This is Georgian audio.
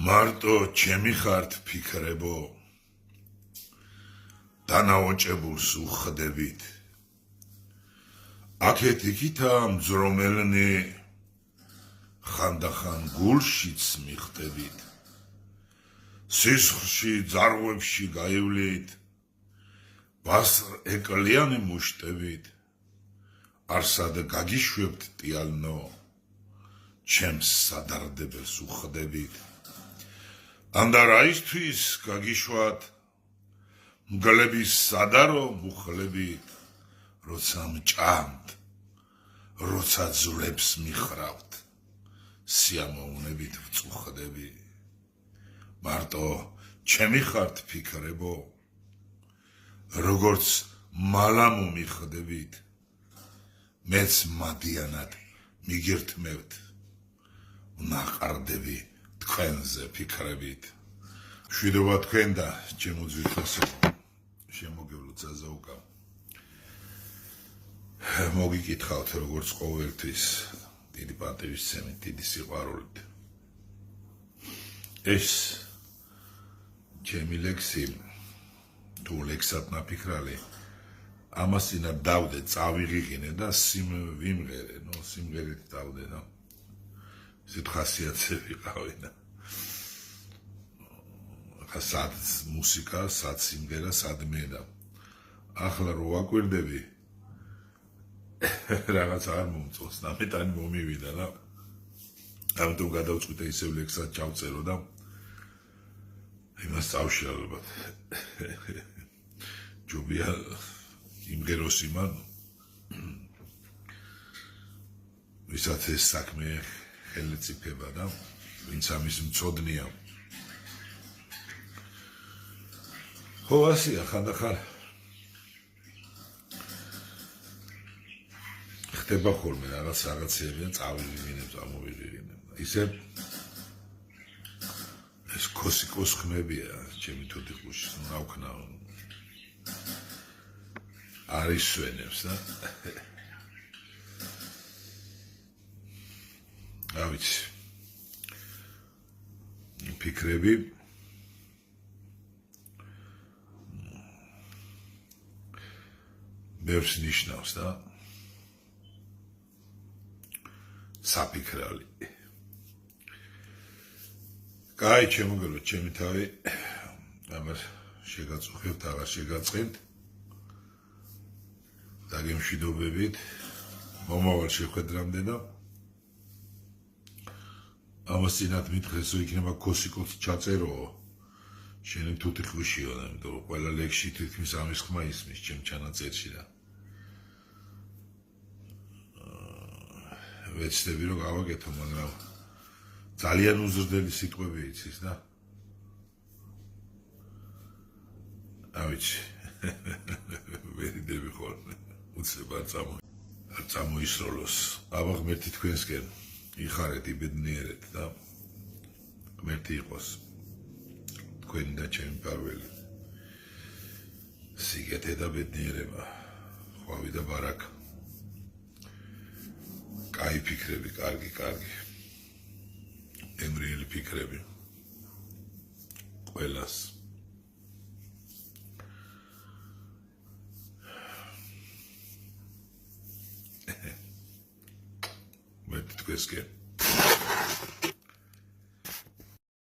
მარტო ჩემი ხართ ფიქრებო დანაოჭებულს უხდებით აქეთ იქითა მძრომელნი ხანდახან გულშიც მიხდებით სისხლში ძარღვებში გაივლით ბასრ ეკლიანი მუშტებით არსად გაგიშვებთ ტიალნო ჩემს სადარდებელს უხდებით анда რაისთვის გაგიშვათ მგლების სადარო მუხლებით როცა მჭამთ როცა ძვლებს მიხრავთ სიამოვნებით ვწუხდები მარტო ჩემი ხართ ფიქრებო როგორც მალამო მიხდებით მეც მადიანად მიგირთმევთ ნაყარდები თქვენზე ფიქრებით შვიდობა თქვენ და ჩემო ძვირფასო შემოგევლო ზაზაუკა მოგიკითხავთ როგორც ყოველთვის დიდი პატივისცემით დიდი სიყვარულით ეს ჩემი ლექსი თუ ლექსად ნაფიქრალი ამასინა დავდე წავიღიღინე და ვიმღერე ნო სიმღერით დავდე და ისეთ ხასიათზე ვიყავი და ახლა სად მუსიკა, სად სიმღერა, სად მე და ახლა რო ვაკვირდები რაღაც არ მომწონს და მეტანი მომივიდა და ამიტომ გადავწყვიტე ისევ ლექსად ჩავწერო და იმას წავშე ალბათ ჯობია იმღეროს იმან ვისაც ეს საქმე ხელით იფება და ვინც ამის მწოდნია ხო ასია ხანდახან ხდება ხოლმე რაღაცეები და წავიღინებ წამოვიღინებ ისე ეს კოსიკოს ხმებია ჩემი თუთიყუში რა ვქნა არის სვენებს და ავიცი ფიქრები ბევრს ნიშნავს და საფიქრალი კაი შემოგელო ჩემი თავი ამას შეგაწუხებთ აღარ შეგაწყენთ დაგემშვიდობებით მომავალ შეხვედრამდე და ამას წინათ მითხრეს რომ იქნება კოსიკოს ჩაწერო შენი თუთიყუშიო და იმიტომ რომ ყველა ლექსში თითქმის ამის ხმა ისმის ჩემ ჩანაწერში და ვეცდები რომ გავაკეთო მაგრამ ძალიან უზრდელი სიტყვები იცის და ავიცი ვერიდები ხოლმე უცებ არ წამოისროლოს აბა ღმერთი თქვენსკენ იხარეთ იბედნიერეთ და ღმერთი იყოს თქვენი და ჩემი პარველი სიგეთე და ბედნიერება ხვავი და ბარაკა კაი ფიქრები კარგი ემრიელი ფიქრები ყველას ღმერთი თქვენსკენ